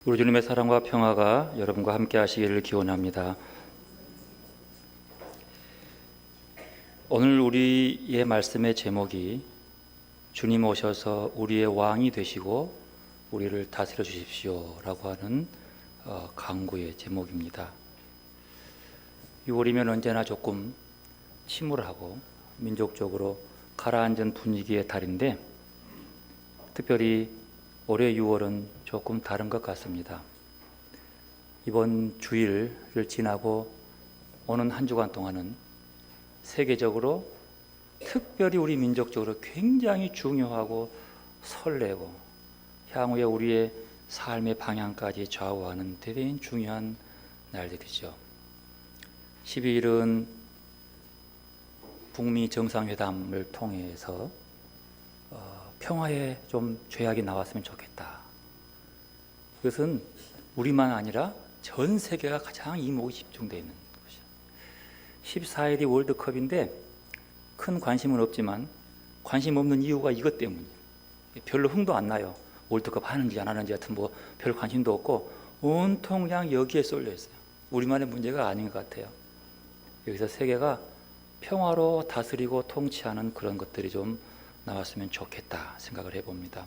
우리 주님의 사랑과 평화가 여러분과 함께 하시기를 기원합니다. 오늘 우리의 말씀의 제목이 주님 오셔서 우리의 왕이 되시고 우리를 다스려 주십시오 라고 하는 강구의 제목입니다. 6월이면 언제나 조금 침울하고 민족적으로 가라앉은 분위기의 달인데, 특별히 올해 6월은 조금 다른 것 같습니다. 이번 주일을 지나고 오는 한 주간 동안은 세계적으로, 특별히 우리 민족적으로 굉장히 중요하고 설레고 향후에 우리의 삶의 방향까지 좌우하는 대단히 중요한 날들이죠. 12일은 북미 정상회담을 통해서 평화에 좀 죄악이 나왔으면 좋겠다. 그것은 우리만 아니라 전 세계가 가장 이목이 집중되어 있는 것이죠. 14일이 월드컵인데 큰 관심은 없지만 관심 없는 이유가 이것 때문이에요. 별로 흥도 안 나요. 월드컵 하는지 안 하는지 같은 별 관심도 없고 온통 그냥 여기에 쏠려 있어요. 우리만의 문제가 아닌 것 같아요. 여기서 세계가 평화로 다스리고 통치하는 그런 것들이 좀 나왔으면 좋겠다 생각을 해봅니다.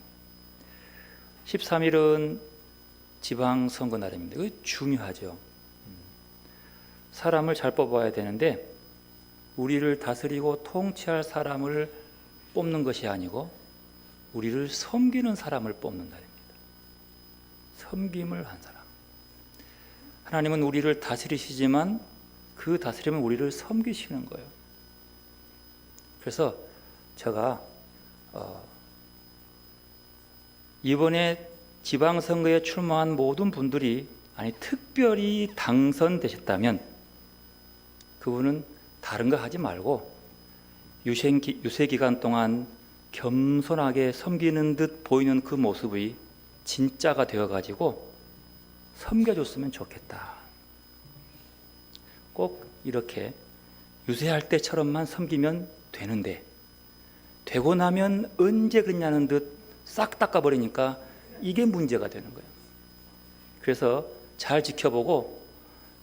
13일은 지방선거 날입니다. 이거 중요하죠. 사람을 잘 뽑아야 되는데 우리를 다스리고 통치할 사람을 뽑는 것이 아니고 우리를 섬기는 사람을 뽑는 날입니다. 섬김을 한 사람. 하나님은 우리를 다스리시지만 그 다스림은 우리를 섬기시는 거예요. 그래서 제가 이번에 지방선거에 출마한 모든 분들이, 특별히 당선되셨다면 그분은 다른 거 하지 말고 유세기간 동안 겸손하게 섬기는 듯 보이는 그 모습이 진짜가 되어가지고 섬겨줬으면 좋겠다. 꼭 이렇게 유세할 때처럼만 섬기면 되는데 되고 나면 언제 그랬냐는 듯 싹 닦아버리니까 이게 문제가 되는 거예요. 그래서 잘 지켜보고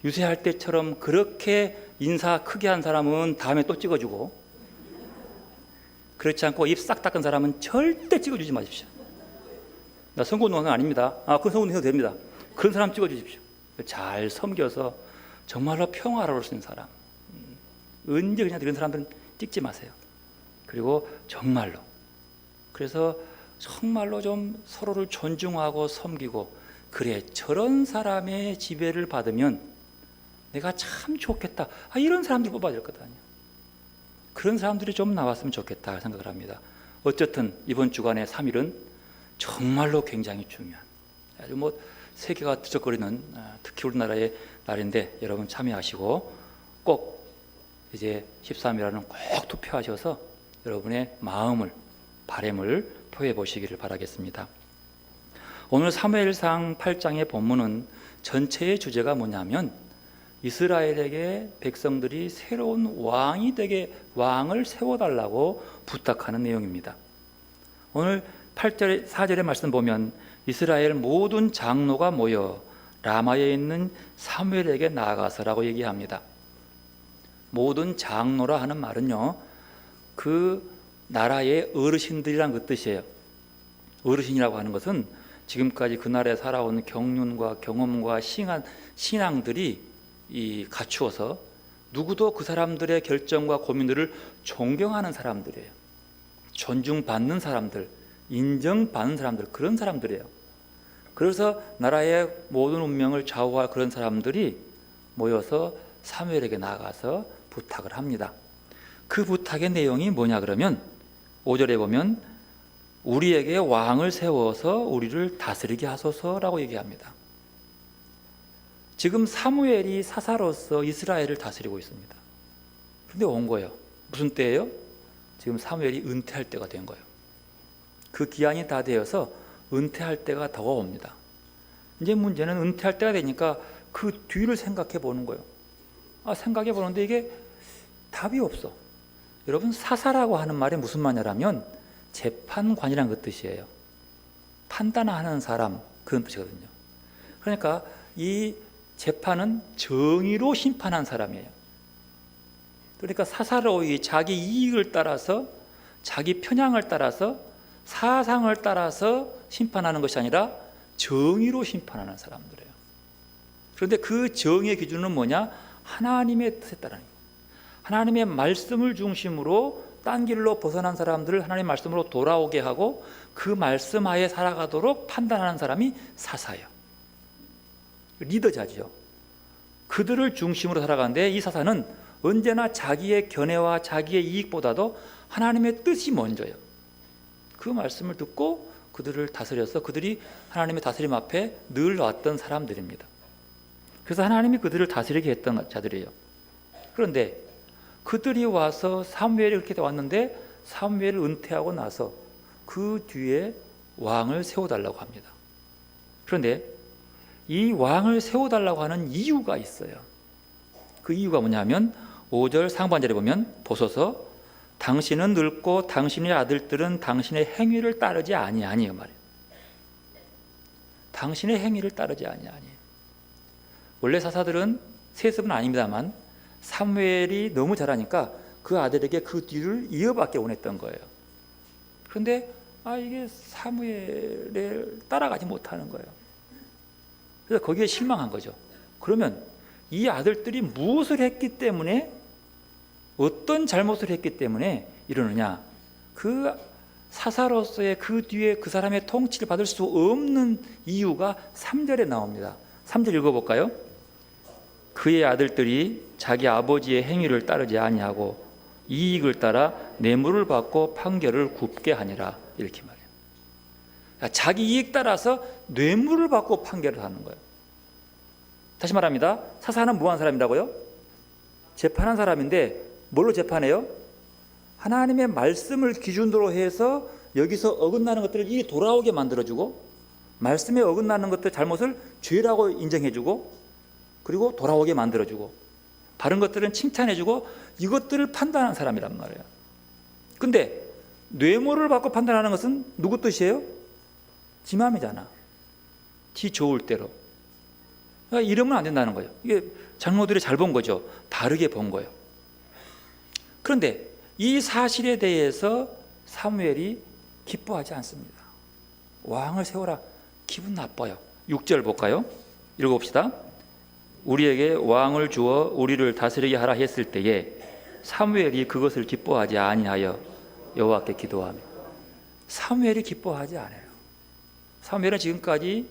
유세할 때처럼 그렇게 인사 크게 한 사람은 다음에 또 찍어주고, 그렇지 않고 입 싹 닦은 사람은 절대 찍어주지 마십시오. 나 선거운동한 아닙니다. 그건 선거운동 해도 됩니다. 그런 사람 찍어주십시오. 잘 섬겨서 정말로 평화로울 수 있는 사람, 언제 그냥 이런 사람들은 찍지 마세요. 그리고 정말로, 그래서 정말로 좀 서로를 존중하고 섬기고, 그래 저런 사람의 지배를 받으면 내가 참 좋겠다, 이런 사람들 뽑아야 될 것 아니에요. 그런 사람들이 좀 나왔으면 좋겠다 생각을 합니다. 어쨌든 이번 주간의 3일은 정말로 굉장히 중요한, 아주 세계가 뒤적거리는, 특히 우리나라의 날인데 여러분 참여하시고 꼭 이제 13일에는 꼭 투표하셔서 여러분의 마음을, 바람을 표해 보시기를 바라겠습니다. 오늘 사무엘상 8장의 본문은 전체의 주제가 뭐냐면 이스라엘에게 백성들이 새로운 왕이 되게 왕을 세워달라고 부탁하는 내용입니다. 오늘 8절, 4절의 말씀 보면 이스라엘 모든 장로가 모여 라마에 있는 사무엘에게 나아가서라고 얘기합니다. 모든 장로라 하는 말은요, 그 나라의 어르신들이란 그 뜻이에요. 어르신이라고 하는 것은 지금까지 그 나라에 살아온 경륜과 경험과 신앙들이 갖추어서 누구도 그 사람들의 결정과 고민들을 존경하는 사람들이에요. 존중받는 사람들, 인정받는 사람들, 그런 사람들이에요. 그래서 나라의 모든 운명을 좌우할 그런 사람들이 모여서 사무엘에게 나아가서 부탁을 합니다. 그 부탁의 내용이 뭐냐 그러면 5절에 보면 우리에게 왕을 세워서 우리를 다스리게 하소서라고 얘기합니다. 지금 사무엘이 사사로서 이스라엘을 다스리고 있습니다. 그런데 온 거예요. 무슨 때예요? 지금 사무엘이 은퇴할 때가 된 거예요. 그 기한이 다 되어서 은퇴할 때가 다가옵니다. 이제 문제는 은퇴할 때가 되니까 그 뒤를 생각해 보는 거예요. 생각해 보는데 이게 답이 없어. 여러분, 사사라고 하는 말이 무슨 말이냐면 재판관이라는 그 뜻이에요. 판단하는 사람, 그런 뜻이거든요. 그러니까 이 재판은 정의로 심판한 사람이에요. 그러니까 사사로이 자기 이익을 따라서, 자기 편향을 따라서, 사상을 따라서 심판하는 것이 아니라 정의로 심판하는 사람들이에요. 그런데 그 정의의 기준은 뭐냐? 하나님의 뜻에 따르는 거예요. 하나님의 말씀을 중심으로 딴 길로 벗어난 사람들을 하나님의 말씀으로 돌아오게 하고 그 말씀 하에 살아가도록 판단하는 사람이 사사예요. 리더자죠. 그들을 중심으로 살아가는데 이 사사는 언제나 자기의 견해와 자기의 이익보다도 하나님의 뜻이 먼저예요. 그 말씀을 듣고 그들을 다스려서 그들이 하나님의 다스림 앞에 늘 왔던 사람들입니다. 그래서 하나님이 그들을 다스리게 했던 자들이에요. 그런데 그들이 와서 사무엘이 그렇게 왔는데 사무엘을 은퇴하고 나서 그 뒤에 왕을 세워달라고 합니다. 그런데 이 왕을 세워달라고 하는 이유가 있어요. 그 이유가 뭐냐면 5절 상반절에 보면 보소서 당신은 늙고 당신의 아들들은 당신의 행위를 따르지 아니하니요 말이에요. 당신의 행위를 따르지 아니하니. 원래 사사들은 세습은 아닙니다만 사무엘이 너무 잘하니까 그 아들에게 그 뒤를 이어받게 원했던 거예요. 그런데 이게 사무엘을 따라가지 못하는 거예요. 그래서 거기에 실망한 거죠. 그러면 이 아들들이 무엇을 했기 때문에, 어떤 잘못을 했기 때문에 이러느냐? 그 사사로서의 그 뒤에 그 사람의 통치를 받을 수 없는 이유가 3절에 나옵니다. 3절 읽어볼까요? 그의 아들들이 자기 아버지의 행위를 따르지 아니하고 이익을 따라 뇌물을 받고 판결을 굽게 하니라, 이렇게 말해요. 자기 이익 따라서 뇌물을 받고 판결을 하는 거예요. 다시 말합니다. 사사는 뭐한 사람이라고요? 재판한 사람인데 뭘로 재판해요? 하나님의 말씀을 기준으로 해서 여기서 어긋나는 것들을 이리 돌아오게 만들어주고, 말씀에 어긋나는 것들 잘못을 죄라고 인정해주고, 그리고 돌아오게 만들어주고, 바른 것들은 칭찬해주고, 이것들을 판단하는 사람이란 말이에요. 근데 뇌물을 받고 판단하는 것은 누구 뜻이에요? 지 맘이잖아. 지 좋을 대로. 그러니까 이러면 안 된다는 거예요. 이게 장로들이 잘 본 거죠. 다르게 본 거예요. 그런데 이 사실에 대해서 사무엘이 기뻐하지 않습니다. 왕을 세워라. 기분 나빠요. 6절 볼까요? 읽어봅시다. 우리에게 왕을 주어 우리를 다스리게 하라 했을 때에 사무엘이 그것을 기뻐하지 아니하여 여호와께 기도하며. 사무엘이 기뻐하지 않아요. 사무엘은 지금까지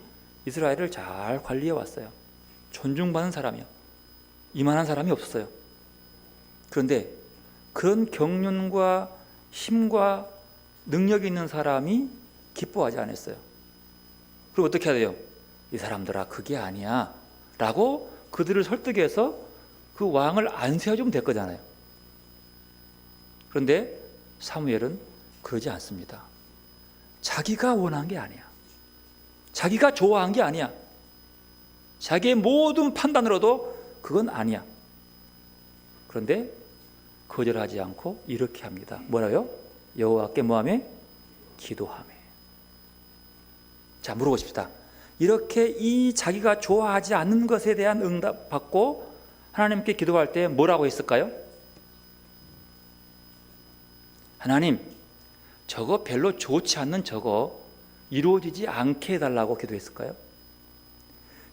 이스라엘을 잘 관리해 왔어요. 존중받는 사람이요. 이만한 사람이 없었어요. 그런데 그런 경륜과 힘과 능력이 있는 사람이 기뻐하지 않았어요. 그리고 어떻게 해야 돼요? 이 사람들아, 그게 아니야 라고 그들을 설득해서 그 왕을 안 세워주면 될 거잖아요. 그런데 사무엘은 그러지 않습니다. 자기가 원한 게 아니야. 자기가 좋아한 게 아니야. 자기의 모든 판단으로도 그건 아니야. 그런데 거절하지 않고 이렇게 합니다. 뭐라요? 여호와께 뭐하며? 기도하며. 자, 물어보십시다. 이렇게 이 자기가 좋아하지 않는 것에 대한 응답 받고 하나님께 기도할 때 뭐라고 했을까요? 하나님, 저거 별로 좋지 않는 저거 이루어지지 않게 해달라고 기도했을까요?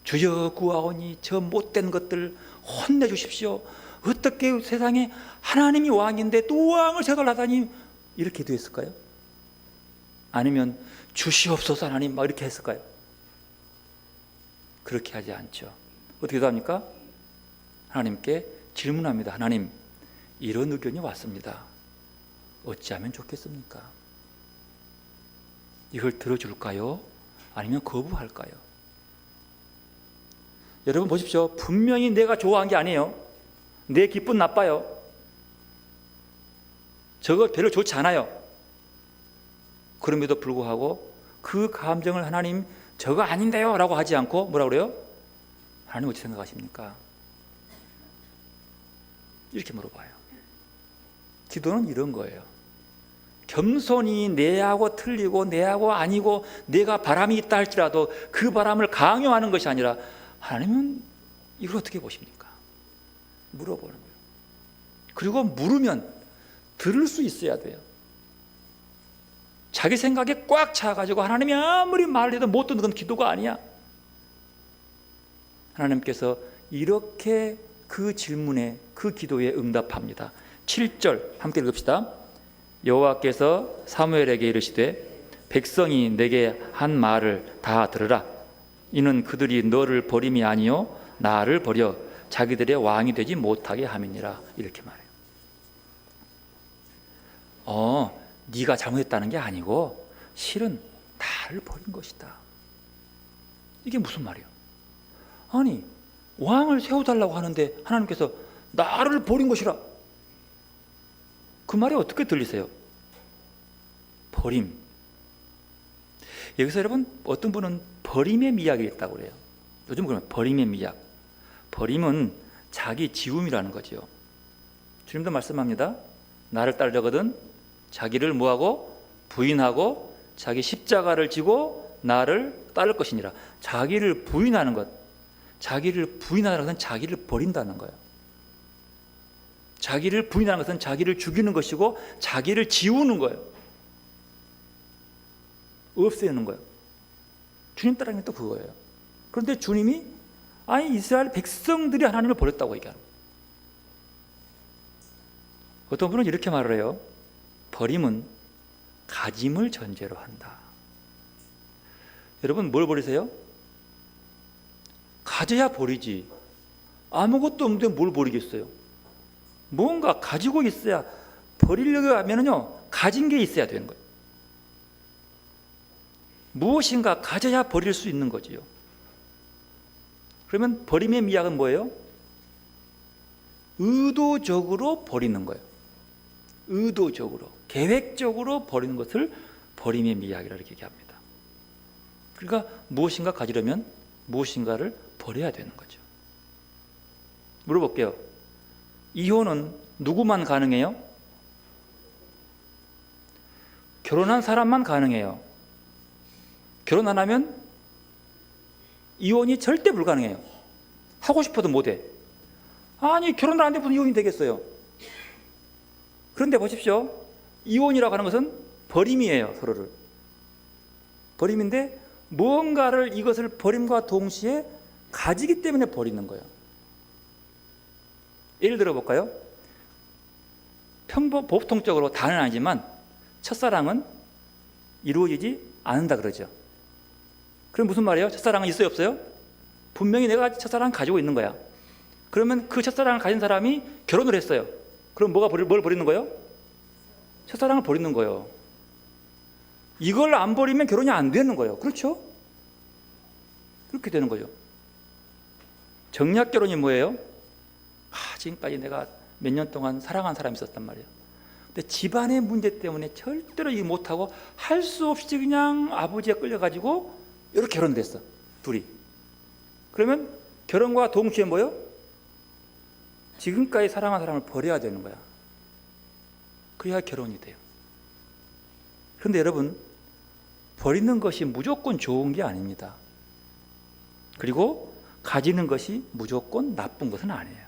주여 구하오니 저 못된 것들 혼내주십시오. 어떻게 세상에 하나님이 왕인데 또 왕을 세달라다니, 이렇게 기도했을까요? 아니면 주시옵소서 하나님 막 이렇게 했을까요? 그렇게 하지 않죠. 어떻게 기도합니까? 하나님께 질문합니다. 하나님, 이런 의견이 왔습니다. 어찌하면 좋겠습니까? 이걸 들어줄까요? 아니면 거부할까요? 여러분 보십시오. 분명히 내가 좋아한 게 아니에요. 내 기분 나빠요. 저거 별로 좋지 않아요. 그럼에도 불구하고 그 감정을 하나님 저거 아닌데요 라고 하지 않고 뭐라 그래요? 하나님 어떻게 생각하십니까? 이렇게 물어봐요. 기도는 이런 거예요. 겸손히 내하고 틀리고 내하고 아니고 내가 바람이 있다 할지라도 그 바람을 강요하는 것이 아니라 하나님은 이걸 어떻게 보십니까? 물어보는 거예요. 그리고 물으면 들을 수 있어야 돼요. 자기 생각에 꽉 차가지고 하나님이 아무리 말을 해도 못 듣는 건 기도가 아니야. 하나님께서 이렇게 그 질문에 그 기도에 응답합니다. 7절 함께 읽읍시다. 여호와께서 사무엘에게 이르시되 백성이 내게 한 말을 다 들으라. 이는 그들이 너를 버림이 아니요 나를 버려 자기들의 왕이 되지 못하게 함이니라. 이렇게 말해요. 네가 잘못했다는 게 아니고 실은 나를 버린 것이다. 이게 무슨 말이에요? 아니 왕을 세워달라고 하는데 하나님께서 나를 버린 것이라. 그 말이 어떻게 들리세요? 버림. 여기서 여러분 어떤 분은 버림의 미학이 있다고 그래요. 요즘 그러면 버림의 미학. 버림은 자기 지움이라는 거죠. 주님도 말씀합니다. 나를 따르려거든 자기를 뭐하고 부인하고 자기 십자가를 지고 나를 따를 것이니라. 자기를 부인하는 것, 자기를 부인하는 것은 자기를 버린다는 거예요. 자기를 부인하는 것은 자기를 죽이는 것이고 자기를 지우는 거예요. 없애는 거예요. 주님 따르는 게 또 그거예요. 그런데 주님이 아니 이스라엘 백성들이 하나님을 버렸다고 얘기하는 거예요. 어떤 분은 이렇게 말을 해요. 버림은 가짐을 전제로 한다. 여러분 뭘 버리세요? 가져야 버리지. 아무것도 없는데 뭘 버리겠어요? 뭔가 가지고 있어야, 버리려고 하면은요 가진 게 있어야 되는 거예요. 무엇인가 가져야 버릴 수 있는 거지요. 그러면 버림의 미학은 뭐예요? 의도적으로 버리는 거예요. 의도적으로, 계획적으로 버리는 것을 버림의 미학이라고 이렇게 얘기합니다. 그러니까 무엇인가 가지려면 무엇인가를 버려야 되는 거죠. 물어볼게요. 이혼은 누구만 가능해요? 결혼한 사람만 가능해요. 결혼 안 하면 이혼이 절대 불가능해요. 하고 싶어도 못해. 아니 결혼을 안 해도 이혼이 되겠어요. 그런데 보십시오. 이혼이라고 하는 것은 버림이에요. 서로를. 버림인데 무언가를 이것을 버림과 동시에 가지기 때문에 버리는 거예요. 예를 들어 볼까요? 보통적으로 다는 아니지만 첫사랑은 이루어지지 않는다 그러죠. 그럼 무슨 말이에요? 첫사랑은 있어요 없어요? 분명히 내가 첫사랑을 가지고 있는 거야. 그러면 그 첫사랑을 가진 사람이 결혼을 했어요. 그럼 뭘 버리는 거예요? 첫사랑을 버리는 거예요. 이걸 안 버리면 결혼이 안 되는 거예요. 그렇죠? 그렇게 되는 거죠. 정략 결혼이 뭐예요? 지금까지 내가 몇 년 동안 사랑한 사람이 있었단 말이에요. 근데 집안의 문제 때문에 절대로 이 못하고 할 수 없이 그냥 아버지에 끌려가지고 이렇게 결혼을 했어. 둘이. 그러면 결혼과 동시에 뭐예요? 지금까지 사랑한 사람을 버려야 되는 거야. 그래야 결혼이 돼요. 그런데 여러분, 버리는 것이 무조건 좋은 게 아닙니다. 그리고 가지는 것이 무조건 나쁜 것은 아니에요.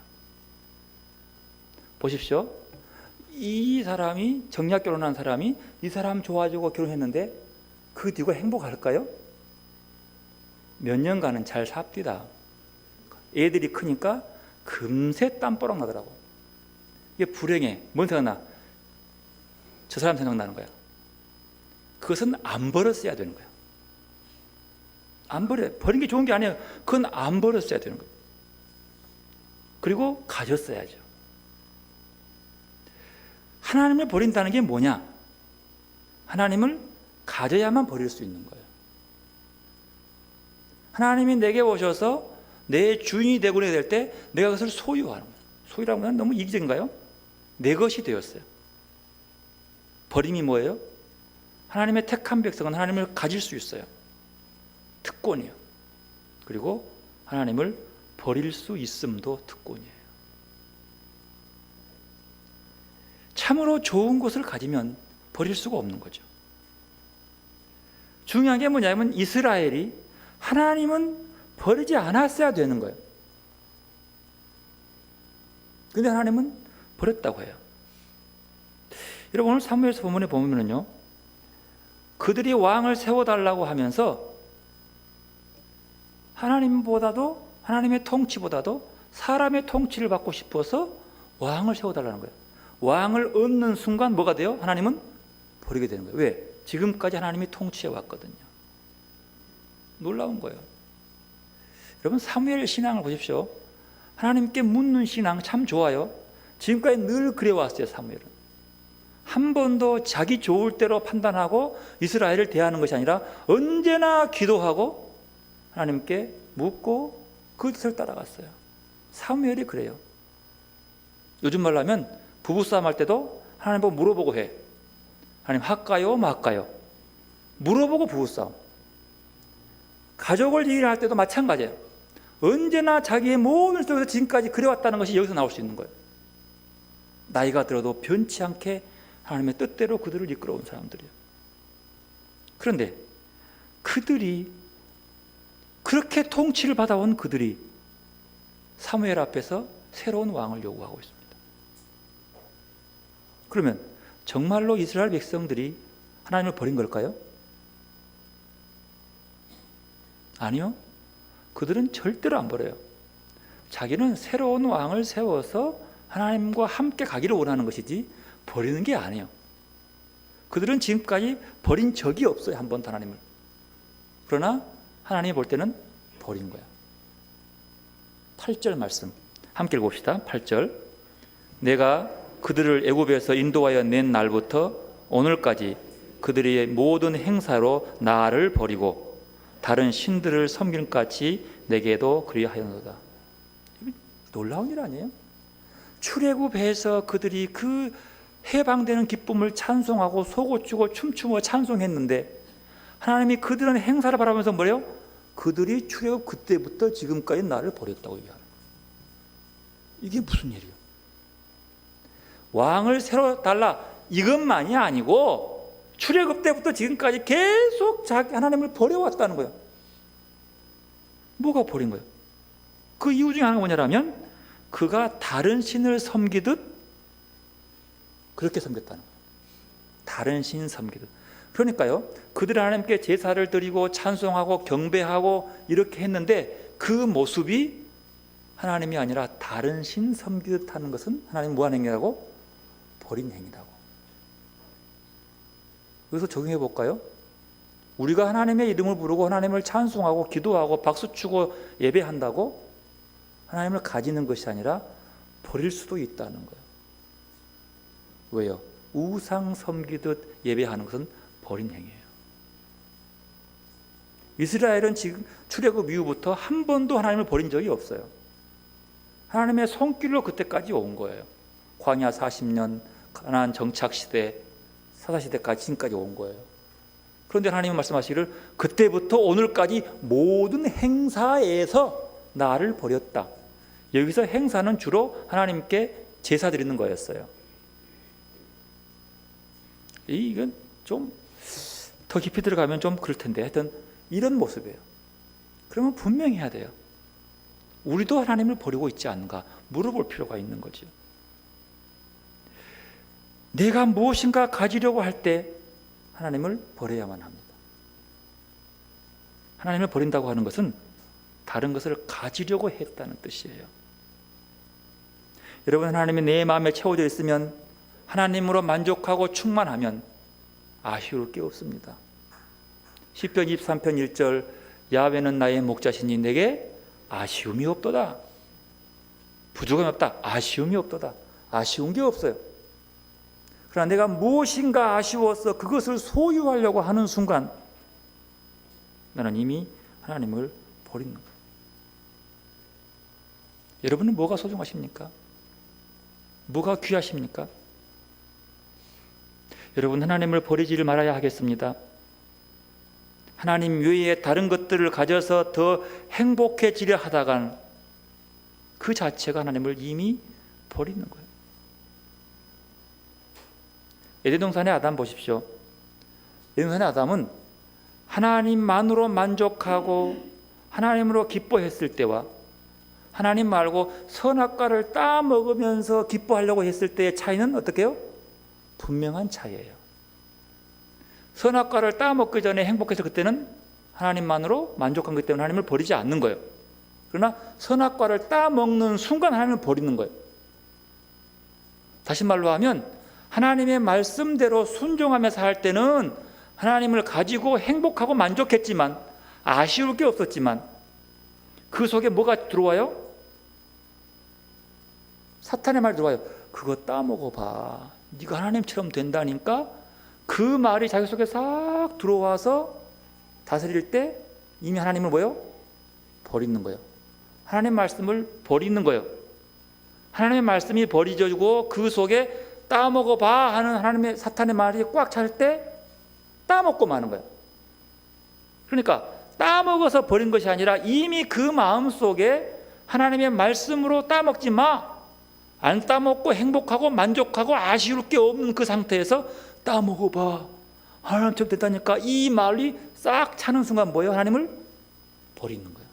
보십시오. 이 사람이, 정략 결혼한 사람이 이 사람 좋아지고 결혼했는데 그 뒤가 행복할까요? 몇 년간은 잘 삽디다. 애들이 크니까 금세 땀벼락 나더라고. 이게 불행해. 뭔 생각나? 저 사람 생각나는 거야. 그것은 안 버렸어야 되는 거야. 안 버려. 버린 게 좋은 게 아니에요. 그건 안 버렸어야 되는 거예요. 그리고 가졌어야죠. 하나님을 버린다는 게 뭐냐? 하나님을 가져야만 버릴 수 있는 거예요. 하나님이 내게 오셔서 내 주인이 되고 될 때 내가 그것을 소유하는 거예요. 소유라는 건 너무 이기적인가요? 내 것이 되었어요. 버림이 뭐예요? 하나님의 택한 백성은 하나님을 가질 수 있어요. 특권이요. 그리고 하나님을 버릴 수 있음도 특권이에요. 참으로 좋은 것을 가지면 버릴 수가 없는 거죠. 중요한 게 뭐냐면 이스라엘이 하나님은 버리지 않았어야 되는 거예요. 근데 하나님은 버렸다고 해요. 여러분 오늘 사무엘서 본문에 보면요, 그들이 왕을 세워달라고 하면서 하나님보다도, 하나님의 통치보다도 사람의 통치를 받고 싶어서 왕을 세워달라는 거예요. 왕을 얻는 순간 뭐가 돼요? 하나님은 버리게 되는 거예요. 왜? 지금까지 하나님이 통치해 왔거든요. 놀라운 거예요. 여러분 사무엘 신앙을 보십시오. 하나님께 묻는 신앙 참 좋아요. 지금까지 늘 그래왔어요. 사무엘은 한 번도 자기 좋을 대로 판단하고 이스라엘을 대하는 것이 아니라 언제나 기도하고 하나님께 묻고 그 뜻을 따라갔어요. 사무엘이 그래요. 요즘 말로 하면 부부싸움 할 때도 하나님 보고 물어보고 해. 하나님 할까요 말까요? 물어보고 부부싸움. 가족을 얘기할 때도 마찬가지예요. 언제나 자기의 모든 속에서 지금까지 그래왔다는 것이 여기서 나올 수 있는 거예요. 나이가 들어도 변치 않게 하나님의 뜻대로 그들을 이끌어온 사람들이에요. 그런데 그들이 그렇게 통치를 받아온 그들이 사무엘 앞에서 새로운 왕을 요구하고 있습니다. 그러면 정말로 이스라엘 백성들이 하나님을 버린 걸까요? 아니요. 그들은 절대로 안 버려요. 자기는 새로운 왕을 세워서 하나님과 함께 가기를 원하는 것이지 버리는 게 아니에요. 그들은 지금까지 버린 적이 없어요. 한 번도 하나님을. 그러나 하나님이 볼 때는 버린 거야. 8절 말씀 함께 읽어봅시다. 8절 내가 그들을 애굽에서 인도하여 낸 날부터 오늘까지 그들의 모든 행사로 나를 버리고 다른 신들을 섬기는 같이 내게도 그리하였노라. 놀라운 일 아니에요? 출애굽해서 그들이 그 해방되는 기쁨을 찬송하고 솟구치고 춤추며 찬송했는데 하나님이 그들은 행사를 바라보면서 뭐래요? 그들이 출애굽 그때부터 지금까지 나를 버렸다고 얘기하는 거예요. 이게 무슨 일이에요? 왕을 새로 달라 이것만이 아니고 출애굽 때부터 지금까지 계속 자기 하나님을 버려왔다는 거예요. 뭐가 버린 거예요? 그 이유 중에 하나가 뭐냐면 그가 다른 신을 섬기듯 그렇게 섬겼다는 거예요. 다른 신 섬기듯. 그러니까요, 그들은 하나님께 제사를 드리고 찬송하고 경배하고 이렇게 했는데 그 모습이 하나님이 아니라 다른 신 섬기듯 하는 것은 하나님 무한 행위라고? 버린 행위라고. 여기서 적용해 볼까요? 우리가 하나님의 이름을 부르고 하나님을 찬송하고 기도하고 박수치고 예배한다고 하나님을 가지는 것이 아니라 버릴 수도 있다는 거예요. 왜요? 우상 섬기듯 예배하는 것은 버린 행위예요. 이스라엘은 지금 출애굽 이후부터 한 번도 하나님을 버린 적이 없어요. 하나님의 손길로 그때까지 온 거예요. 광야 40년, 가나안 정착시대, 사사시대까지 지금까지 온 거예요. 그런데 하나님은 말씀하시기를 그때부터 오늘까지 모든 행사에서 나를 버렸다. 여기서 행사는 주로 하나님께 제사 드리는 거였어요. 이건 좀 더 깊이 들어가면 좀 그럴 텐데 하여튼 이런 모습이에요. 그러면 분명히 해야 돼요. 우리도 하나님을 버리고 있지 않는가 물어볼 필요가 있는 거죠. 내가 무엇인가 가지려고 할 때 하나님을 버려야만 합니다. 하나님을 버린다고 하는 것은 다른 것을 가지려고 했다는 뜻이에요. 여러분, 하나님이 내 마음에 채워져 있으면, 하나님으로 만족하고 충만하면 아쉬울 게 없습니다. 시편 23편 1절 야훼는 나의 목자시니 내게 아쉬움이 없도다. 부족함이 없다. 아쉬움이 없도다. 아쉬운 게 없어요. 그러나 내가 무엇인가 아쉬워서 그것을 소유하려고 하는 순간 나는 이미 하나님을 버리는 거예요. 여러분은 뭐가 소중하십니까? 뭐가 귀하십니까? 여러분, 하나님을 버리지를 말아야 하겠습니다. 하나님 외에 다른 것들을 가져서 더 행복해지려 하다간 그 자체가 하나님을 이미 버리는 거예요. 에덴 동산의 아담 보십시오. 에덴 동산의 아담은 하나님만으로 만족하고 하나님으로 기뻐했을 때와 하나님 말고 선악과를 따먹으면서 기뻐하려고 했을 때의 차이는 어떻게 해요? 분명한 차이예요. 선악과를 따먹기 전에 행복해서 그때는 하나님만으로 만족한 것 때문에 하나님을 버리지 않는 거예요. 그러나 선악과를 따먹는 순간 하나님을 버리는 거예요. 다시 말로 하면 하나님의 말씀대로 순종하며 살 때는 하나님을 가지고 행복하고 만족했지만 아쉬울 게 없었지만 그 속에 뭐가 들어와요? 사탄의 말이 들어와요. 그거 따먹어봐. 네가 하나님처럼 된다니까. 그 말이 자기 속에 싹 들어와서 다스릴 때 이미 하나님을 뭐예요? 버리는 거예요. 하나님 말씀을 버리는 거예요. 하나님의 말씀이 버리져지고 그 속에 따먹어봐 하는 하나님의 사탄의 말이 꽉 찰 때 따먹고 마는 거예요. 그러니까 따먹어서 버린 것이 아니라 이미 그 마음 속에 하나님의 말씀으로 따먹지 마. 안 따먹고 행복하고 만족하고 아쉬울 게 없는 그 상태에서 따먹어봐. 하나님처럼 됐다니까. 이 말이 싹 차는 순간 뭐예요? 하나님을 버리는 거예요.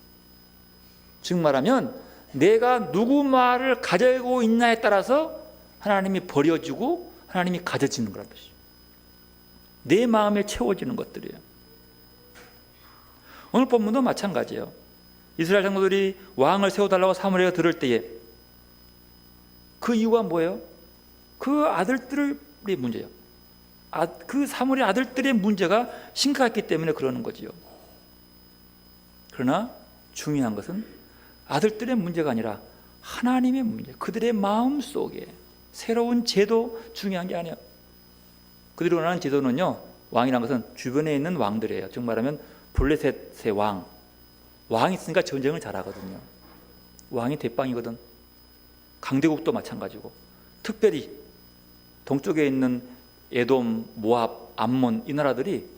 즉 말하면 내가 누구 말을 가지고 있냐에 따라서 하나님이 버려지고 하나님이 가져지는 거란 뜻이에요. 내 마음에 채워지는 것들이에요. 오늘 본문도 마찬가지예요. 이스라엘 장로들이 왕을 세워달라고 사무엘에게 들을 때에 그 이유가 뭐예요? 그 아들들의 문제예요. 그 사무엘의 아들들의 문제가 심각했기 때문에 그러는 거지요. 그러나 중요한 것은 아들들의 문제가 아니라 하나님의 문제, 그들의 마음 속에 새로운 제도 중요한 게 아니에요. 그들이 원하는 제도는요, 왕이라는 것은 주변에 있는 왕들이에요. 즉 말하면 블레셋의 왕이 있으니까 전쟁을 잘하거든요. 왕이 대빵이거든. 강대국도 마찬가지고, 특별히 동쪽에 있는 에돔, 모압, 암몬 이 나라들이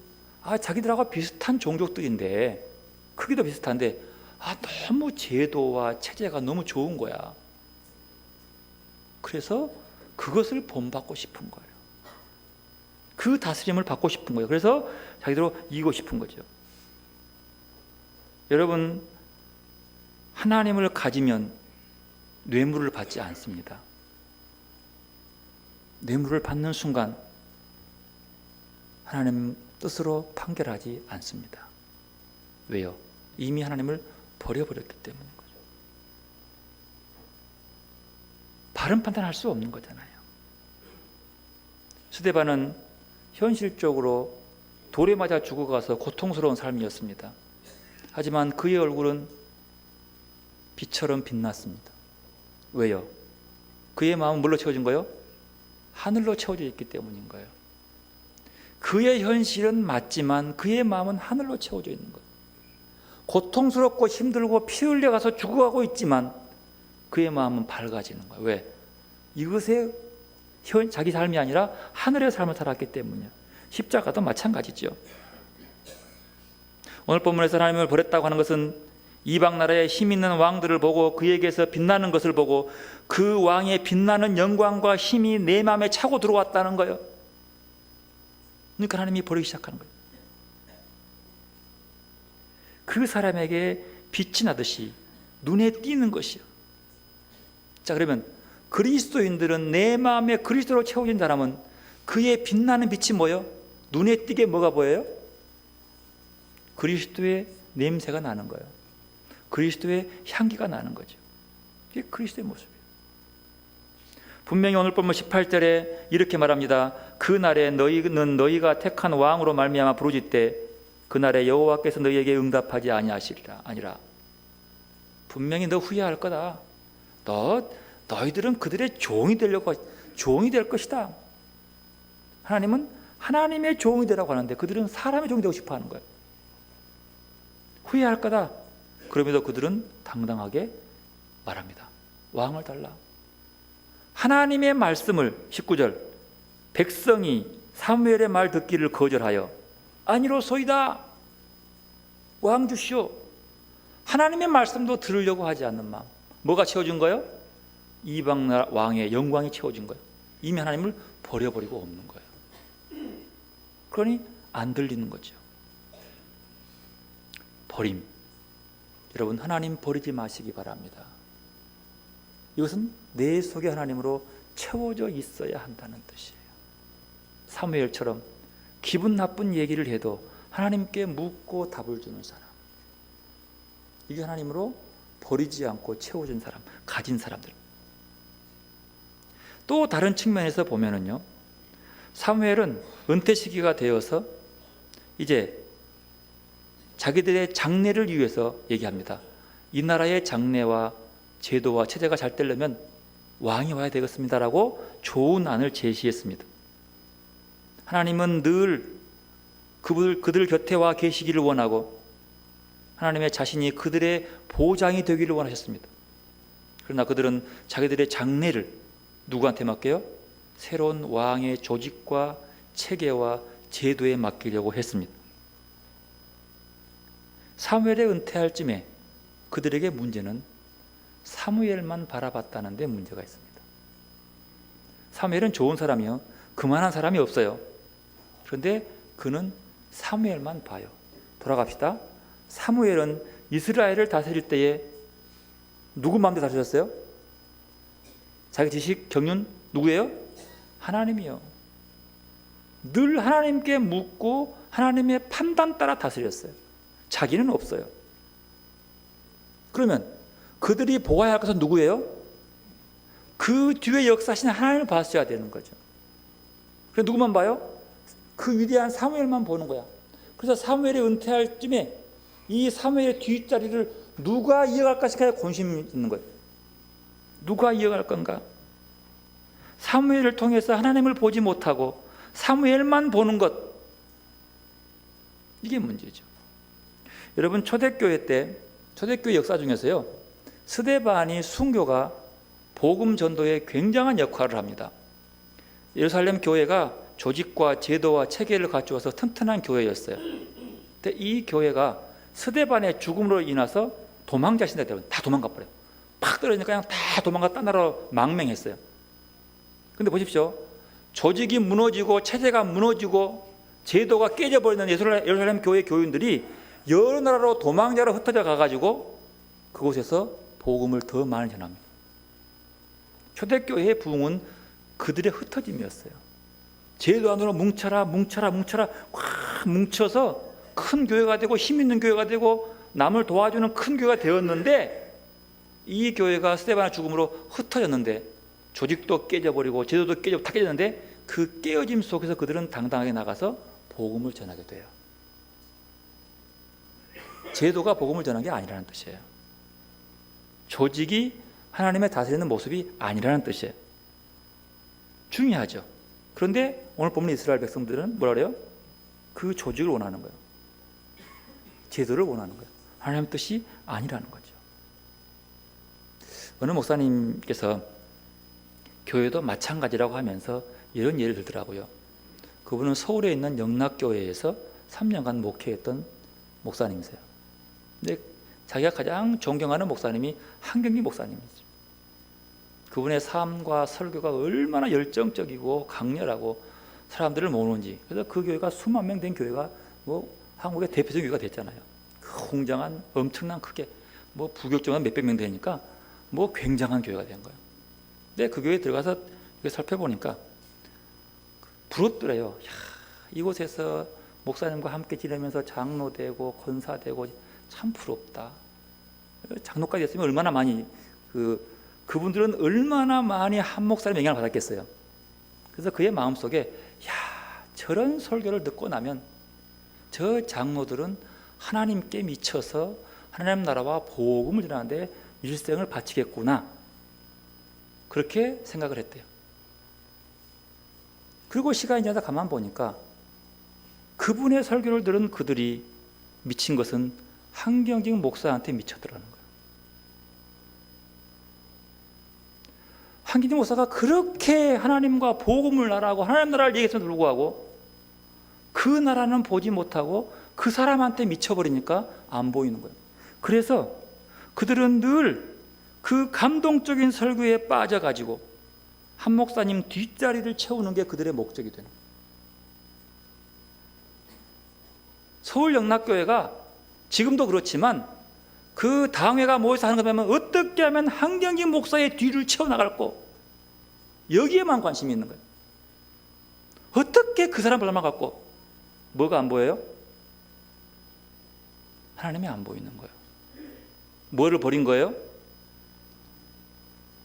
자기들하고 비슷한 종족들인데 크기도 비슷한데 너무 제도와 체제가 너무 좋은 거야. 그래서 그것을 본받고 싶은 거예요. 그 다스림을 받고 싶은 거예요. 그래서 자기들로 이기고 싶은 거죠. 여러분, 하나님을 가지면 뇌물을 받지 않습니다. 뇌물을 받는 순간 하나님 뜻으로 판결하지 않습니다. 왜요? 이미 하나님을 버려버렸기 때문인 거죠. 바른 판단할 수 없는 거잖아요. 스데반은 현실적으로 돌에 맞아 죽어가서 고통스러운 삶이었습니다. 하지만 그의 얼굴은 빛처럼 빛났습니다. 왜요? 그의 마음은 뭘로 채워진 거예요? 하늘로 채워져 있기 때문인 거예요. 그의 현실은 맞지만 그의 마음은 하늘로 채워져 있는 거예요. 고통스럽고 힘들고 피 흘려가서 죽어가고 있지만 그의 마음은 밝아지는 거예요. 왜? 이것에 자기 삶이 아니라 하늘의 삶을 살았기 때문이에요. 십자가도 마찬가지죠. 오늘 본문에서 하나님을 버렸다고 하는 것은 이방 나라의 힘 있는 왕들을 보고 그에게서 빛나는 것을 보고 그 왕의 빛나는 영광과 힘이 내 마음에 차고 들어왔다는 거예요. 그러니까 하나님이 버리기 시작하는 거예요. 그 사람에게 빛이 나듯이 눈에 띄는 것이요. 자, 그러면 그리스도인들은 내 마음에 그리스도로 채워진 사람은 그의 빛나는 빛이 뭐예요? 눈에 띄게 뭐가 보여요? 그리스도의 냄새가 나는 거예요. 그리스도의 향기가 나는 거죠. 이게 그리스도의 모습이에요. 분명히 오늘 본문 18절에 이렇게 말합니다. 그날에 너희는 너희가 택한 왕으로 말미암아 부르짖되 그날에 여호와께서 너희에게 응답하지 아니라. 분명히 너 후회할 거다. 너희들은 그들의 종이 될 것이다. 하나님은 하나님의 종이 되라고 하는데 그들은 사람의 종이 되고 싶어 하는 거예요. 후회할 거다. 그럼에도 그들은 당당하게 말합니다. 왕을 달라. 하나님의 말씀을 19절 백성이 사무엘의 말 듣기를 거절하여 아니로소이다. 왕 주시오. 하나님의 말씀도 들으려고 하지 않는 마음. 뭐가 채워준 거예요? 이방 왕의 영광이 채워진 거예요. 이미 하나님을 버려버리고 없는 거예요. 그러니 안 들리는 거죠. 버림. 여러분, 하나님 버리지 마시기 바랍니다. 이것은 내 속에 하나님으로 채워져 있어야 한다는 뜻이에요. 사무엘처럼 기분 나쁜 얘기를 해도 하나님께 묻고 답을 주는 사람, 이게 하나님으로 버리지 않고 채워진 사람, 가진 사람들. 또 다른 측면에서 보면은요, 사무엘은 은퇴 시기가 되어서 이제 자기들의 장래를 위해서 얘기합니다. 이 나라의 장래와 제도와 체제가 잘 되려면 왕이 와야 되겠습니다라고 좋은 안을 제시했습니다. 하나님은 늘 그들 곁에 와 계시기를 원하고 하나님의 자신이 그들의 보장이 되기를 원하셨습니다. 그러나 그들은 자기들의 장래를 누구한테 맡겨요? 새로운 왕의 조직과 체계와 제도에 맡기려고 했습니다. 사무엘에 은퇴할 쯤에 그들에게 문제는 사무엘만 바라봤다는 데 문제가 있습니다. 사무엘은 좋은 사람이요, 그만한 사람이 없어요. 그런데 그는 사무엘만 봐요. 돌아갑시다. 사무엘은 이스라엘을 다스릴 때에 누구 마음대로 다스렸어요? 자기 지식, 경륜 누구예요? 하나님이요. 늘 하나님께 묻고 하나님의 판단 따라 다스렸어요. 자기는 없어요. 그러면 그들이 보아야 할 것은 누구예요? 그 뒤에 역사하신 하나님을 봤어야 되는 거죠. 그래서 누구만 봐요? 그 위대한 사무엘만 보는 거야. 그래서 사무엘이 은퇴할 쯤에 이 사무엘의 뒷자리를 누가 이어갈까 싶어서 관심이 있는 거예요. 누가 이어갈 건가? 사무엘을 통해서 하나님을 보지 못하고 사무엘만 보는 것, 이게 문제죠. 여러분, 초대교회 때, 초대교회 역사 중에서요, 스데반이 순교가 복음 전도에 굉장한 역할을 합니다. 예루살렘 교회가 조직과 제도와 체계를 갖추어서 튼튼한 교회였어요. 근데 이 교회가 스데반의 죽음으로 인해서 도망자 신세가 다 도망가 버려요. 팍 떨어지니까 그냥 다 도망가 딴 나라로 망명했어요. 근데 보십시오. 조직이 무너지고 체제가 무너지고 제도가 깨져버리는 예루살렘 교회 교인들이 여러 나라로 도망자로 흩어져 가가지고 그곳에서 복음을 더 많이 전합니다. 초대교회의 부흥은 그들의 흩어짐이었어요. 제도 안으로 뭉쳐라 확 뭉쳐서 큰 교회가 되고 힘 있는 교회가 되고 남을 도와주는 큰 교회가 되었는데, 이 교회가 스데반의 죽음으로 흩어졌는데 조직도 깨져버리고 제도도 깨져 다 깨졌는데, 그 깨어짐 속에서 그들은 당당하게 나가서 복음을 전하게 돼요. 제도가 복음을 전한 게 아니라는 뜻이에요. 조직이 하나님의 다스리는 모습이 아니라는 뜻이에요. 중요하죠. 그런데 오늘 보면 이스라엘 백성들은 뭐라 그래요? 그 조직을 원하는 거예요. 제도를 원하는 거예요. 하나님의 뜻이 아니라는 거죠. 어느 목사님께서 교회도 마찬가지라고 하면서 이런 예를 들더라고요. 그분은 서울에 있는 영락교회에서 3년간 목회했던 목사님이세요. 근데 자기가 가장 존경하는 목사님이 한경기 목사님이죠. 그분의 삶과 설교가 얼마나 열정적이고 강렬하고 사람들을 모으는지. 그래서 그 교회가 수만 명 된 교회가 뭐 한국의 대표적인 교회가 됐잖아요. 그 굉장한 엄청난 크게 뭐 부교육자만 몇백 명 되니까 뭐 굉장한 교회가 된 거예요. 근데 그 교회에 들어가서 살펴보니까 부럽더래요. 야, 이곳에서 목사님과 함께 지내면서 장로되고 권사되고 참 부럽다. 장로까지 됐으면 얼마나 많이 그분들은 얼마나 많이 한 목사님의 영향을 받았겠어요. 그래서 그의 마음속에 야, 저런 설교를 듣고 나면 저 장로들은 하나님께 미쳐서 하나님 나라와 복음을 전하는데 일생을 바치겠구나, 그렇게 생각을 했대요. 그리고 시간이 지나서 가만 보니까 그분의 설교를 들은 그들이 미친 것은 한경직 목사한테 미쳤더라는 거예요. 한경직 목사가 그렇게 하나님과 복음을 나라고 하나님 나라를 얘기했음에도 불구하고 그 나라는 보지 못하고 그 사람한테 미쳐버리니까 안 보이는 거예요. 그래서 그들은 늘 그 감동적인 설교에 빠져가지고 한 목사님 뒷자리를 채우는 게 그들의 목적이 되는 거예요. 서울영락교회가 지금도 그렇지만 그 당회가 모여서 하는 거 보면 어떻게 하면 한경기 목사의 뒤를 채워나갈고 여기에만 관심이 있는 거예요. 어떻게 그 사람 닮아갖고 뭐가 안 보여요? 하나님이 안 보이는 거예요. 뭐를 버린 거예요?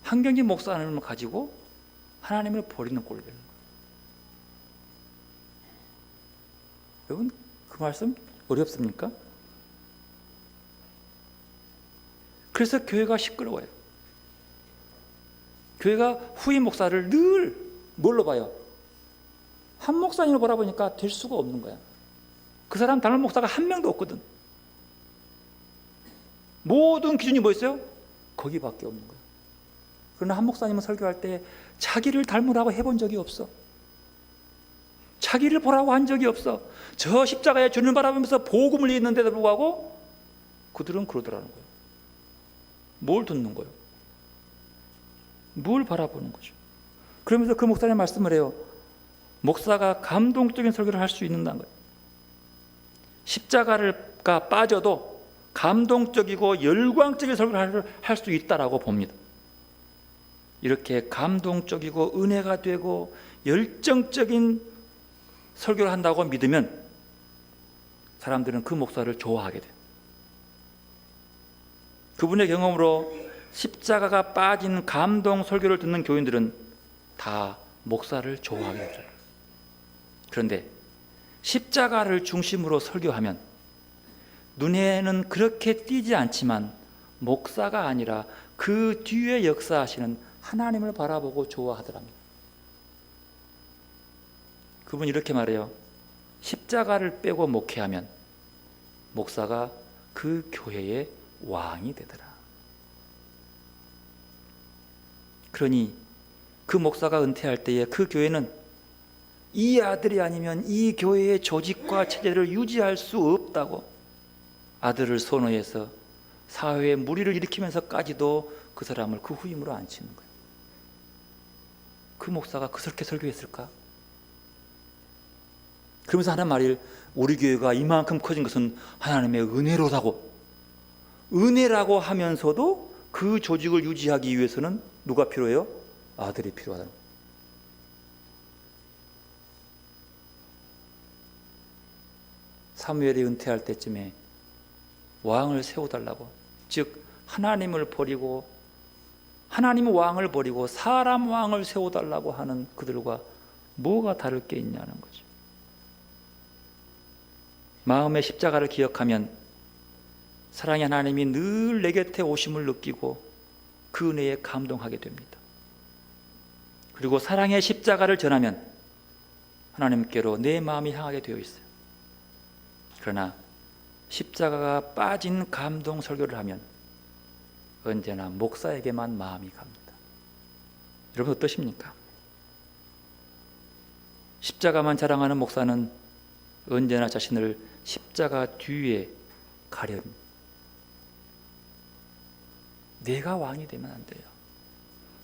한경기 목사님을 가지고 하나님을 버리는 꼴이 되는 거예요. 여러분 그 말씀 어렵습니까? 그래서 교회가 시끄러워요. 교회가 후임 목사를 늘 뭘로 봐요? 한 목사님을 보라 보니까 될 수가 없는 거야. 그 사람 닮은 목사가 한 명도 없거든. 모든 기준이 뭐 있어요? 거기밖에 없는 거야. 그러나 한 목사님은 설교할 때 자기를 닮으라고 해본 적이 없어. 자기를 보라고 한 적이 없어. 저 십자가의 주님을 바라보면서 복음을 읽는데도 불구하고 그들은 그러더라는 거예요. 뭘 듣는 거예요? 뭘 바라보는 거죠? 그러면서 그 목사님 말씀을 해요. 목사가 감동적인 설교를 할 수 있는다는 거예요. 십자가가 빠져도 감동적이고 열광적인 설교를 할 수 있다라고 봅니다. 이렇게 감동적이고 은혜가 되고 열정적인 설교를 한다고 믿으면 사람들은 그 목사를 좋아하게 돼요. 그분의 경험으로 십자가가 빠진 감동 설교를 듣는 교인들은 다 목사를 좋아하게 돼요. 그런데 십자가를 중심으로 설교하면 눈에는 그렇게 띄지 않지만 목사가 아니라 그 뒤에 역사하시는 하나님을 바라보고 좋아하더랍니다. 그분이 이렇게 말해요. 십자가를 빼고 목회하면 목사가 그 교회의 왕이 되더라. 그러니 그 목사가 은퇴할 때에 그 교회는 이 아들이 아니면 이 교회의 조직과 체제를 유지할 수 없다고 아들을 선호해서 사회에 무리를 일으키면서까지도 그 사람을 그 후임으로 앉히는 거예요. 그 목사가 그렇게 설교했을까? 그러면서 하는 말이 우리 교회가 이만큼 커진 것은 하나님의 은혜로다고, 은혜라고 하면서도 그 조직을 유지하기 위해서는 누가 필요해요? 아들이 필요하다. 사무엘이 은퇴할 때쯤에 왕을 세워달라고, 즉 하나님을 버리고 하나님 왕을 버리고 사람 왕을 세워달라고 하는 그들과 뭐가 다를 게 있냐는 거죠. 마음의 십자가를 기억하면 사랑의 하나님이 늘 내 곁에 오심을 느끼고 그 은혜에 감동하게 됩니다. 그리고 사랑의 십자가를 전하면 하나님께로 내 마음이 향하게 되어 있어요. 그러나 십자가가 빠진 감동 설교를 하면 언제나 목사에게만 마음이 갑니다. 여러분 어떠십니까? 십자가만 자랑하는 목사는 언제나 자신을 십자가 뒤에 가려니 내가 왕이 되면 안 돼요.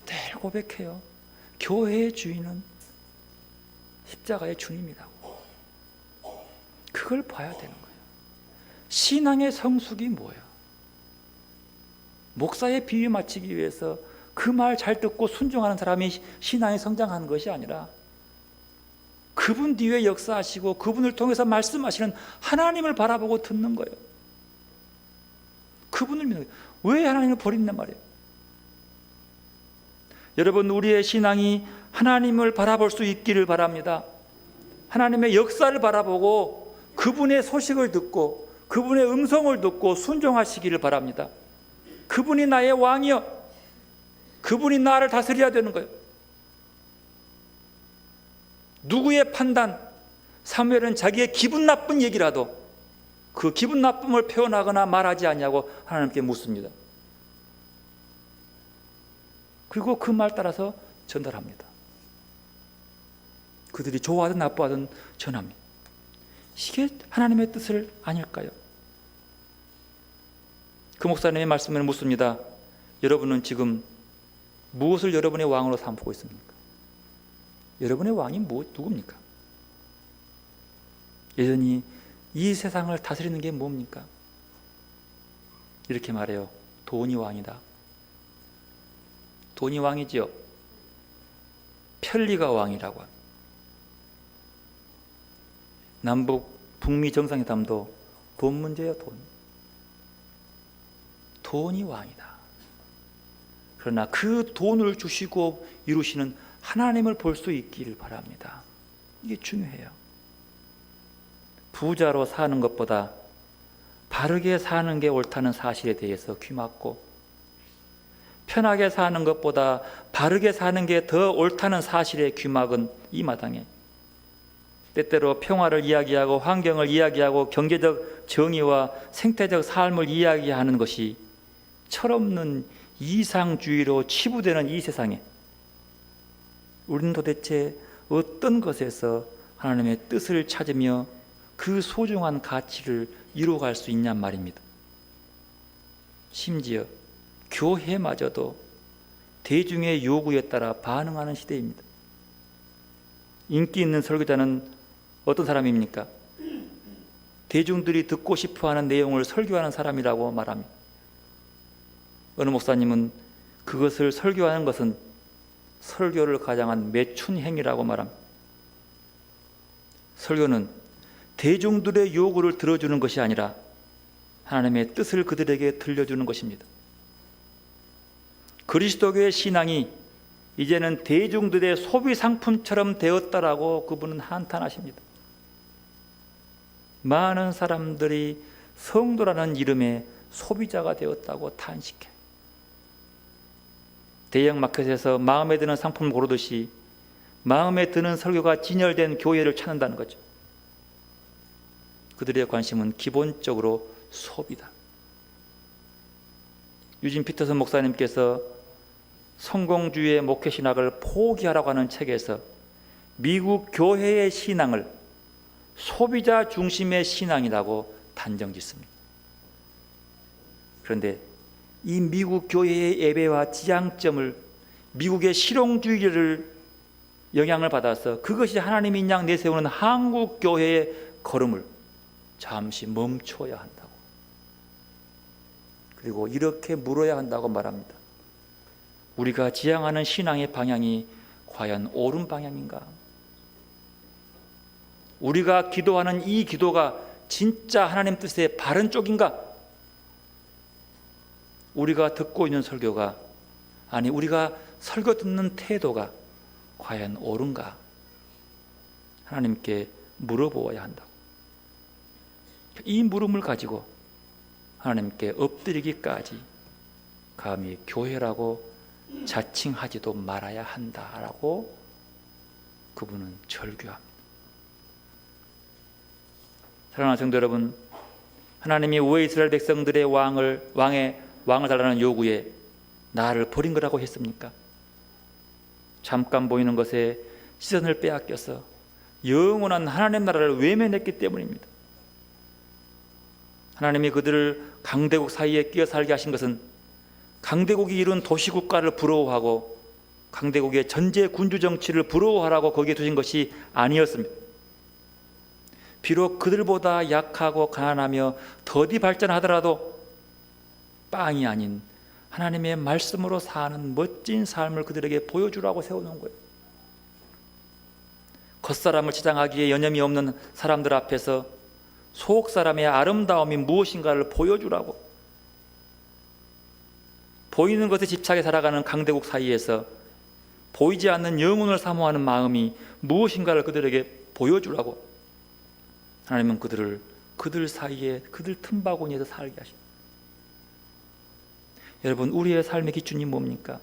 늘 고백해요. 교회의 주인은 십자가의 주님이라고. 그걸 봐야 되는 거예요. 신앙의 성숙이 뭐예요? 목사의 비유 맞추기 위해서 그 말 잘 듣고 순종하는 사람이 신앙이 성장하는 것이 아니라 그분 뒤에 역사하시고 그분을 통해서 말씀하시는 하나님을 바라보고 듣는 거예요. 그분을 믿는 거예요. 왜 하나님을 버린단 말이에요? 여러분, 우리의 신앙이 하나님을 바라볼 수 있기를 바랍니다. 하나님의 역사를 바라보고 그분의 소식을 듣고 그분의 음성을 듣고 순종하시기를 바랍니다. 그분이 나의 왕이요, 그분이 나를 다스려야 되는 거예요. 누구의 판단, 사무엘은 자기의 기분 나쁜 얘기라도 그 기분 나쁨을 표현하거나 말하지 않냐고 하나님께 묻습니다. 그리고 그 말 따라서 전달합니다. 그들이 좋아하든 나빠하든 전합니다. 이게 하나님의 뜻을 아닐까요? 그 목사님의 말씀을 묻습니다. 여러분은 지금 무엇을 여러분의 왕으로 삼고 있습니까? 여러분의 왕이 누굽니까? 여전히 이 세상을 다스리는 게 뭡니까? 이렇게 말해요. 돈이 왕이다. 돈이 왕이지요. 편리가 왕이라고 합니다. 남북 북미 정상회담도 돈 문제예요. 돈이 왕이다. 그러나 그 돈을 주시고 이루시는 하나님을 볼 수 있기를 바랍니다. 이게 중요해요. 부자로 사는 것보다 바르게 사는 게 옳다는 사실에 대해서 귀맞고, 편하게 사는 것보다 바르게 사는 게 더 옳다는 사실에 귀막은 이 마당에 때때로 평화를 이야기하고 환경을 이야기하고 경제적 정의와 생태적 삶을 이야기하는 것이 철없는 이상주의로 치부되는 이 세상에 우리는 도대체 어떤 것에서 하나님의 뜻을 찾으며 그 소중한 가치를 이루어갈 수 있냔 말입니다. 심지어 교회마저도 대중의 요구에 따라 반응하는 시대입니다. 인기 있는 설교자는 어떤 사람입니까? 대중들이 듣고 싶어하는 내용을 설교하는 사람이라고 말합니다. 어느 목사님은 그것을 설교하는 것은 설교를 가장한 매춘 행위라고 말합니다. 설교는 대중들의 요구를 들어주는 것이 아니라 하나님의 뜻을 그들에게 들려주는 것입니다. 그리스도교의 신앙이 이제는 대중들의 소비 상품처럼 되었다라고 그분은 한탄하십니다. 많은 사람들이 성도라는 이름의 소비자가 되었다고 탄식해. 대형 마켓에서 마음에 드는 상품을 고르듯이 마음에 드는 설교가 진열된 교회를 찾는다는 거죠. 그들의 관심은 기본적으로 소비다. 유진 피터슨 목사님께서 성공주의의 목회신학을 포기하라고 하는 책에서 미국 교회의 신앙을 소비자 중심의 신앙이라고 단정짓습니다. 그런데 이 미국 교회의 예배와 지향점을 미국의 실용주의를 영향을 받아서 그것이 하나님이 양 내세우는 한국 교회의 걸음을 잠시 멈춰야 한다고, 그리고 이렇게 물어야 한다고 말합니다. 우리가 지향하는 신앙의 방향이 과연 옳은 방향인가? 우리가 기도하는 이 기도가 진짜 하나님 뜻의 바른 쪽인가? 우리가 듣고 있는 설교가, 아니 우리가 설교 듣는 태도가 과연 옳은가? 하나님께 물어보아야 한다. 이 물음을 가지고 하나님께 엎드리기까지 감히 교회라고 자칭하지도 말아야 한다라고 그분은 절규합니다. 사랑하는 성도 여러분, 하나님이 왜 이스라엘 백성들의 왕을 달라는 요구에 나를 버린 거라고 했습니까? 잠깐 보이는 것에 시선을 빼앗겨서 영원한 하나님 나라를 외면했기 때문입니다. 하나님이 그들을 강대국 사이에 끼어 살게 하신 것은 강대국이 이룬 도시국가를 부러워하고 강대국의 전제 군주 정치를 부러워하라고 거기에 두신 것이 아니었습니다. 비록 그들보다 약하고 가난하며 더디 발전하더라도 빵이 아닌 하나님의 말씀으로 사는 멋진 삶을 그들에게 보여주라고 세우는 거예요. 겉사람을 치장하기에 여념이 없는 사람들 앞에서 속 사람의 아름다움이 무엇인가를 보여주라고, 보이는 것에 집착해 살아가는 강대국 사이에서 보이지 않는 영혼을 사모하는 마음이 무엇인가를 그들에게 보여주라고 하나님은 그들 사이에, 그들 틈바구니에서 살게 하십니다. 여러분, 우리의 삶의 기준이 뭡니까?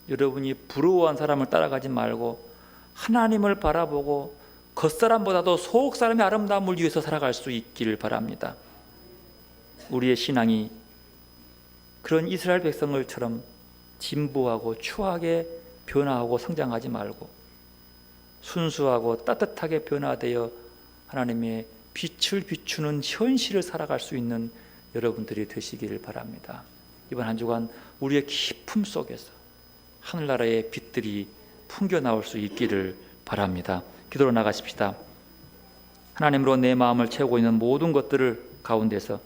여러분이 부러워한 사람을 따라가지 말고 하나님을 바라보고 겉사람보다도 속사람의 아름다움을 위해서 살아갈 수 있기를 바랍니다. 우리의 신앙이 그런 이스라엘 백성들처럼 진보하고 추하게 변화하고 성장하지 말고 순수하고 따뜻하게 변화되어 하나님의 빛을 비추는 현실을 살아갈 수 있는 여러분들이 되시기를 바랍니다. 이번 한 주간 우리의 기품 속에서 하늘나라의 빛들이 풍겨 나올 수 있기를 바랍니다. 기도로 나가십시다. 하나님으로 내 마음을 채우고 있는 모든 것들을 가운데서